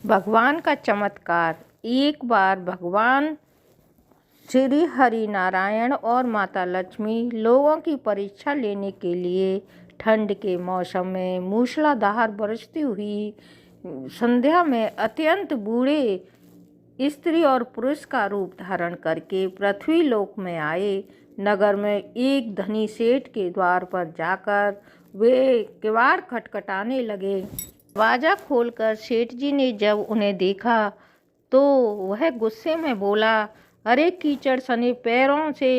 भगवान का चमत्कार। एक बार भगवान श्री हरि नारायण और माता लक्ष्मी लोगों की परीक्षा लेने के लिए ठंड के मौसम में मूसलाधार बरसती हुई संध्या में अत्यंत बूढ़े स्त्री और पुरुष का रूप धारण करके पृथ्वी लोक में आए। नगर में एक धनी सेठ के द्वार पर जाकर वे किवाड़ खटखटाने लगे। दरवाजा खोलकर सेठ जी ने जब उन्हें देखा तो वह गुस्से में बोला, अरे कीचड़ सने पैरों से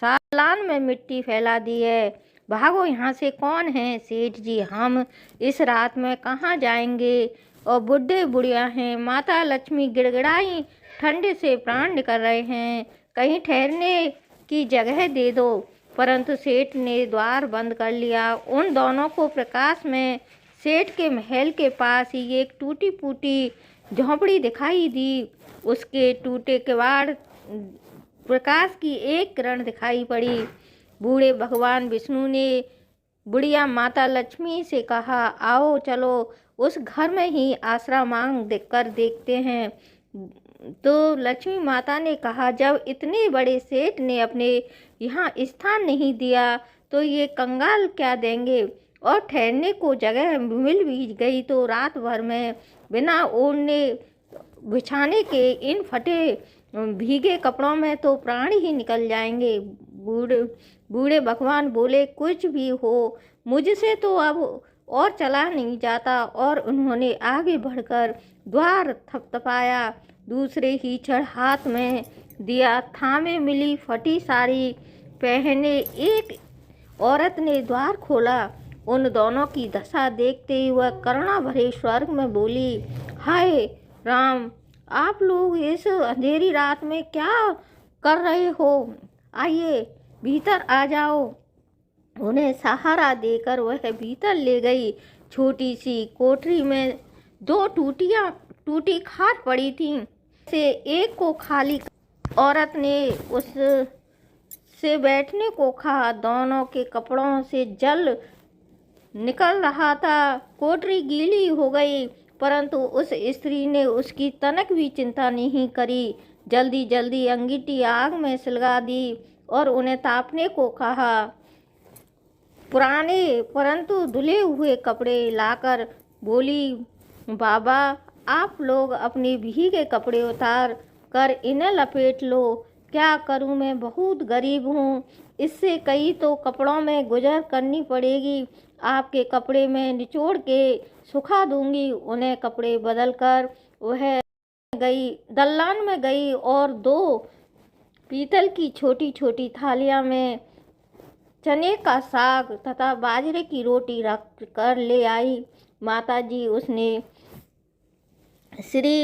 सालान में मिट्टी फैला दी है, भागो यहाँ से। कौन है? सेठ जी, हम इस रात में कहाँ जाएंगे और बुढ़े बुढ़िया हैं। माता लक्ष्मी गिड़गिड़ाई, ठंड से प्राण निकल रहे हैं, कहीं ठहरने की जगह दे दो। परंतु सेठ ने द्वार बंद कर लिया। उन दोनों को प्रकाश में सेठ के महल के पास ही एक टूटी फूटी झोंपड़ी दिखाई दी। उसके टूटे किवाड़ प्रकाश की एक किरण दिखाई पड़ी। बूढ़े भगवान विष्णु ने बुढ़िया माता लक्ष्मी से कहा, आओ चलो उस घर में ही आसरा मांग कर देखते हैं। तो लक्ष्मी माता ने कहा, जब इतने बड़े सेठ ने अपने यहाँ स्थान नहीं दिया तो ये कंगाल क्या देंगे, और ठहरने को जगह मिल भी गई तो रात भर में बिना ओढ़ने बिछाने के इन फटे भीगे कपड़ों में तो प्राण ही निकल जाएंगे। बूढ़े भगवान बोले, कुछ भी हो, मुझसे तो अब और चला नहीं जाता। और उन्होंने आगे बढ़कर द्वार थपथपाया। दूसरे ही क्षण हाथ में दिया थामे मिली फटी साड़ी पहने एक औरत ने द्वार खोला। उन दोनों की दशा देखते ही वह करुणा भरे स्वर्ग में बोली, हाय राम, आप लोग इस अंधेरी रात में क्या कर रहे हो? आइए भीतर आ जाओ। उन्हें सहारा देकर वह भीतर ले गई। छोटी सी कोठरी में दो टूटी खाट पड़ी थी, से एक को खाली औरत ने उस से बैठने को कहा। दोनों के कपड़ों से जल निकल रहा था। कोठरी गीली हो गई, परंतु उस स्त्री ने उसकी तनक भी चिंता नहीं करी। जल्दी जल्दी अंगीठी आग में सुलगा दी और उन्हें तापने को कहा। पुराने परंतु धुले हुए कपड़े लाकर बोली, बाबा आप लोग अपने भीगे कपड़े उतार कर इन्हें लपेट लो। क्या करूं, मैं बहुत गरीब हूं, इससे कई तो कपड़ों में गुजर करनी पड़ेगी। आपके कपड़े में निचोड़ के सुखा दूंगी। उन्हें कपड़े बदलकर वह गई दल्लान में गई और दो पीतल की छोटी छोटी थालियां में चने का साग तथा बाजरे की रोटी रख कर ले आई। माताजी उसने श्री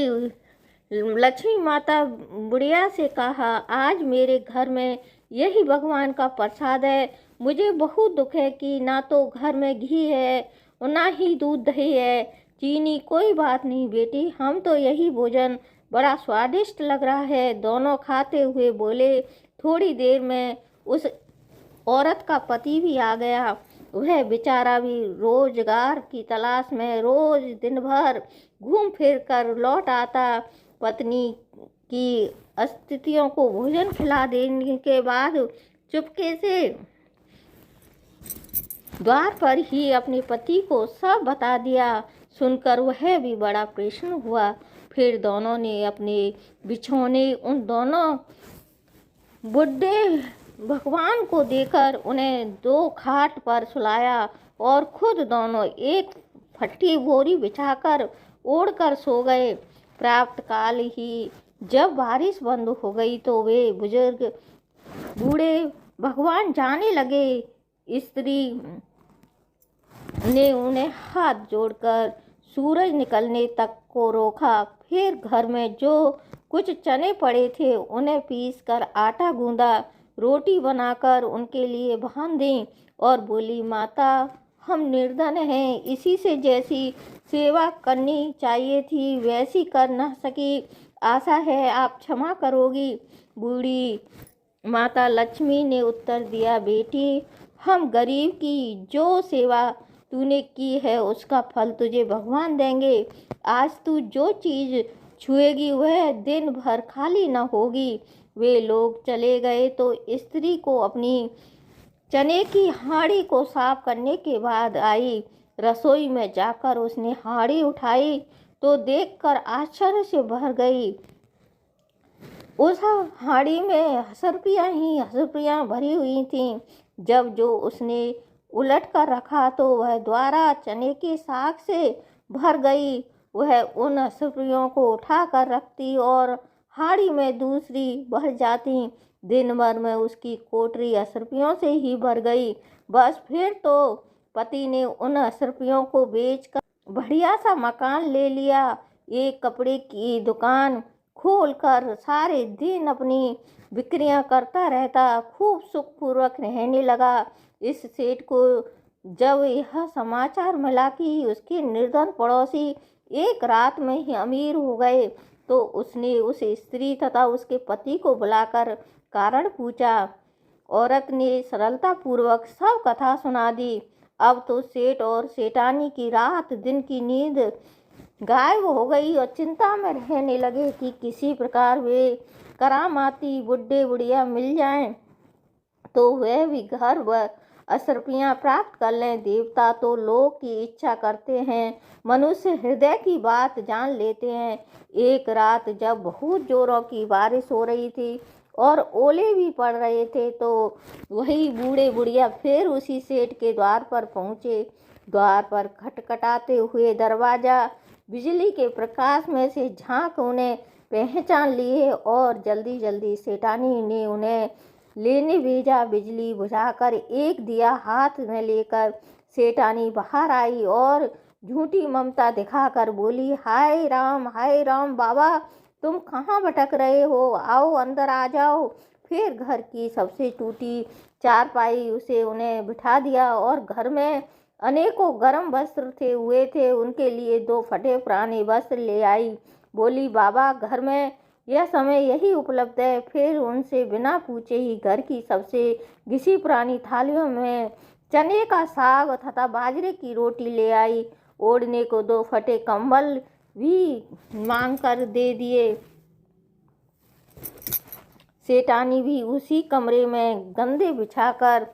लक्ष्मी माता बुढ़िया से कहा, आज मेरे घर में यही भगवान का प्रसाद है। मुझे बहुत दुख है कि ना तो घर में घी है और ना ही दूध दही है, चीनी। कोई बात नहीं बेटी, हम तो यही भोजन बड़ा स्वादिष्ट लग रहा है। दोनों खाते हुए बोले। थोड़ी देर में उस औरत का पति भी आ गया। वह बेचारा भी रोजगार की तलाश में रोज दिन भर घूम फिर कर लौट आता। पत्नी की स्थितियों को भोजन खिला देने के बाद चुपके से द्वार पर ही अपने पति को सब बता दिया। सुनकर वह भी बड़ा प्रसन्न हुआ। फिर दोनों ने अपने बिछौने उन दोनों बुढ़े भगवान को देकर उन्हें दो खाट पर सुलाया और खुद दोनों एक फटी बोरी बिछाकर ओढ़कर सो गए। प्राप्त काल ही जब बारिश बंद हो गई तो वे बुजुर्ग बूढ़े भगवान जाने लगे। स्त्री ने उन्हें हाथ जोड़कर सूरज निकलने तक को रोका। फिर घर में जो कुछ चने पड़े थे उन्हें पीस कर आटा गूंदा, रोटी बनाकर उनके लिए बांध दी और बोली, माता हम निर्धन हैं, इसी से जैसी सेवा करनी चाहिए थी वैसी कर न सकी। आशा है आप क्षमा करोगी। बूढ़ी माता लक्ष्मी ने उत्तर दिया, बेटी हम गरीब की जो सेवा तूने की है उसका फल तुझे भगवान देंगे। आज तू जो चीज़ छुएगी वह दिन भर खाली न होगी। वे लोग चले गए तो स्त्री को अपनी चने की हांडी को साफ करने के बाद आई। रसोई में जाकर उसने हांडी उठाई तो देखकर आश्चर्य से भर गई। उस हांडी में हसरपियाँ ही हसरपियाँ भरी हुई थीं। जब जो उसने उलट कर रखा तो वह द्वारा चने के साग से भर गई। वह उन हसरपियों को उठाकर रखती और हांडी में दूसरी भर जाती। दिन भर में उसकी कोठरी असरपियों से ही भर गई। बस फिर तो पति ने उन असरपियों को बेचकर बढ़िया सा मकान ले लिया। एक कपड़े की दुकान खोलकर सारे दिन अपनी बिक्रियां करता रहता, खूब सुखपूर्वक रहने लगा। इस सेठ को जब यह समाचार मिला कि उसके निर्धन पड़ोसी एक रात में ही अमीर हो गए तो उसने उस स्त्री तथा उसके पति को बुलाकर कारण पूछा। औरत ने सरलतापूर्वक सब कथा सुना दी। अब तो सेठ और सेठानी की रात दिन की नींद गायब हो गई और चिंता में रहने लगे कि किसी प्रकार वे करामाती बुढ़े बुढ़िया मिल जाएं तो वह भी घर व असरपियाँ प्राप्त कर लें। देवता तो लोक की इच्छा करते हैं, मनुष्य हृदय की बात जान लेते हैं। एक रात जब बहुत जोरों की बारिश हो रही थी और ओले भी पड़ रहे थे तो वही बूढ़े बुढ़िया फिर उसी सेठ के द्वार पर पहुँचे। द्वार पर खटखटाते हुए दरवाज़ा बिजली के प्रकाश में से झांक उन्हें पहचान लिए और जल्दी जल्दी सेठानी ने उन्हें लेने भेजा। बिजली बुझाकर एक दिया हाथ में लेकर सेठानी बाहर आई और झूठी ममता दिखाकर बोली, हाय राम बाबा, तुम कहाँ भटक रहे हो? आओ अंदर आ जाओ। फिर घर की सबसे टूटी चारपाई उसे उन्हें बिठा दिया और घर में अनेकों गर्म वस्त्र हुए थे, उनके लिए 2 फटे पुराने वस्त्र ले आई। बोली, बाबा घर में यह समय यही उपलब्ध है। फिर उनसे बिना पूछे ही घर की सबसे घिसी पुरानी थालियों में चने का साग तथा बाजरे की रोटी ले आई। ओढ़ने को 2 फटे कंबल भी मांग कर दे दिए। सेठानी भी उसी कमरे में गद्दे बिछाकर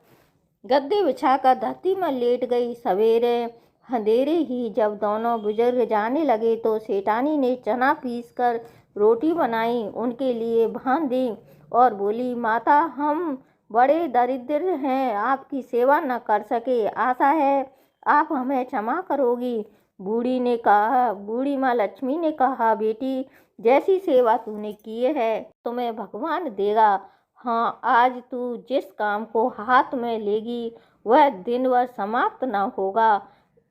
धरती में लेट गई। सवेरे अंधेरे ही जब दोनों बुजुर्ग जाने लगे तो सेठानी ने चना पीसकर रोटी बनाई, उनके लिए बांध दी और बोली, माता हम बड़े दरिद्र हैं, आपकी सेवा न कर सके, आशा है आप हमें क्षमा करोगी। बूढ़ी माँ लक्ष्मी ने कहा, बेटी जैसी सेवा तूने की है तुम्हें भगवान देगा। हाँ, आज तू जिस काम को हाथ में लेगी वह दिन भर समाप्त न होगा।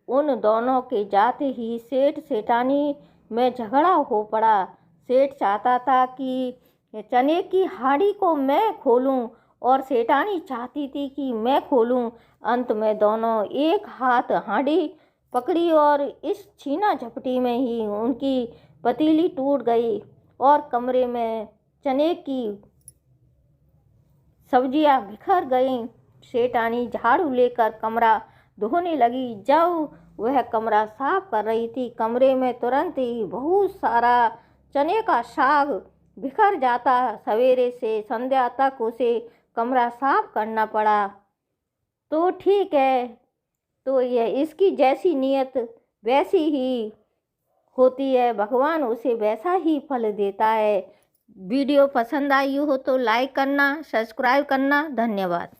उन दोनों के जाते ही सेठ सेठानी में झगड़ा हो पड़ा। सेठ चाहता था कि चने की हांडी को मैं खोलूं और सेठानी चाहती थी कि मैं खोलूं। अंत में दोनों एक हाथ हांडी पकड़ी और इस छीना झपटी में ही उनकी पतीली टूट गई और कमरे में चने की सब्जियां बिखर गईं। सेठानी झाड़ू लेकर कमरा धोने लगी। जब वह कमरा साफ कर रही थी, कमरे में तुरंत ही बहुत सारा चने का साग बिखर जाता। सवेरे से संध्या तक उसे कमरा साफ करना पड़ा। तो ठीक है, तो यह इसकी जैसी नियत वैसी ही होती है, भगवान उसे वैसा ही फल देता है। वीडियो पसंद आई हो तो लाइक करना, सब्सक्राइब करना। धन्यवाद।